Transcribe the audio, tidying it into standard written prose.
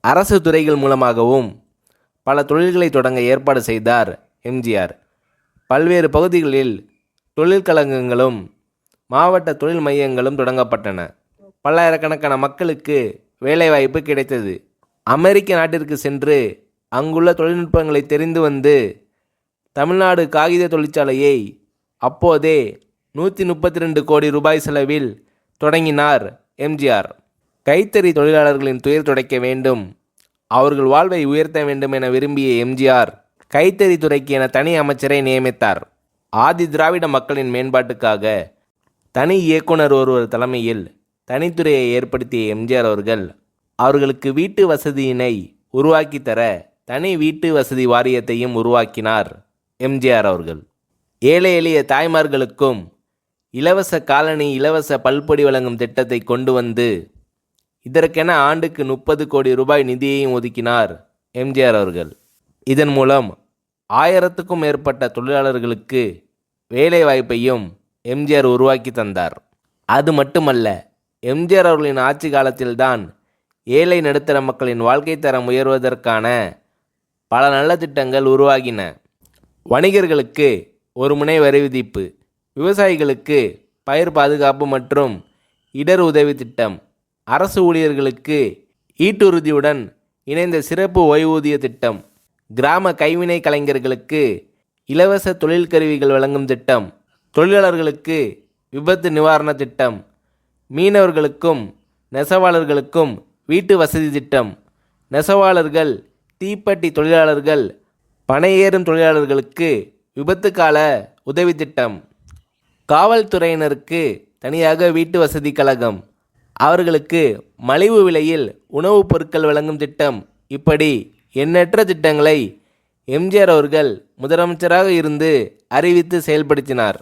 அரசு துறைகள் மூலமாகவும் பல தொழில்களை தொடங்க ஏற்பாடு செய்தார் எம்ஜிஆர். பல்வேறு பகுதிகளில் தொழிற்கழகங்களும் மாவட்ட தொழில் மையங்களும் தொடங்கப்பட்டன. பல்லாயிரக்கணக்கான மக்களுக்கு வேலைவாய்ப்பு கிடைத்தது. அமெரிக்க நாட்டிற்கு சென்று அங்குள்ள தொழில்நுட்பங்களை தெரிந்து வந்து தமிழ்நாடு காகித தொழிற்சாலையை அப்போதே 132 கோடி ரூபாய் செலவில் தொடங்கினார் எம்ஜிஆர். கைத்தறி தொழிலாளர்களின் துயர் துடைக்க வேண்டும், அவர்கள் வாழ்வை உயர்த்த வேண்டும் என விரும்பிய எம்ஜிஆர் கைத்தறி துறைக்கு என தனி அமைச்சரை நியமித்தார். ஆதி திராவிட மக்களின் மேம்பாட்டுக்காக தனி இயக்குனர் ஒருவர் தலைமையில் தனித்துறையை ஏற்படுத்திய எம்ஜிஆர் அவர்களுக்கு வீட்டு வசதியினை உருவாக்கி தர தனி வீட்டு வசதி வாரியத்தையும் உருவாக்கினார் எம்ஜிஆர் அவர்கள். ஏழை எளிய தாய்மார்களுக்கும் இலவச காலணி, இலவச பல்பொடி வழங்கும் திட்டத்தை கொண்டு வந்து இதற்கென ஆண்டுக்கு 30 கோடி ரூபாய் நிதியையும் ஒதுக்கினார் எம்ஜிஆர் அவர்கள். இதன் மூலம் 1000க்கும் மேற்பட்ட தொழிலாளர்களுக்கு வேலை வாய்ப்பையும் எம்ஜிஆர் உருவாக்கி தந்தார். அது மட்டுமல்ல, எம்ஜிஆர் அவர்களின் ஆட்சி காலத்தில்தான் ஏழை நடுத்தர மக்களின் வாழ்க்கை தரம் உயர்வதற்கான பல நல்ல திட்டங்கள் உருவாகின. வணிகர்களுக்கு ஒரு முனை வரி விதிப்பு, விவசாயிகளுக்கு பயிர் பாதுகாப்பு மற்றும் இடர் உதவி திட்டம், அரசு ஊழியர்களுக்கு ஈட்டுறுதியுடன் இணைந்த சிறப்பு ஓய்வூதிய திட்டம், கிராம கைவினை கலைஞர்களுக்கு இலவச தொழில் கருவிகள் வழங்கும் திட்டம், தொழிலாளர்களுக்கு விபத்து நிவாரண திட்டம், மீனவர்களுக்கும் நெசவாளர்களுக்கும் வீட்டு வசதி திட்டம், நெசவாளர்கள், தீப்பெட்டி தொழிலாளர்கள், பனையேறும் தொழிலாளர்களுக்கு விபத்து கால உதவி திட்டம், காவல்துறையினருக்கு தனியாக வீட்டு வசதி கழகம், அவர்களுக்கு மலிவு விலையில் உணவுப் பொருட்கள் வழங்கும் திட்டம், இப்படி எண்ணற்ற திட்டங்களை எம்ஜிஆர் அவர்கள் முதலமைச்சராக இருந்து அறிவித்து செயல்படுத்தினார்.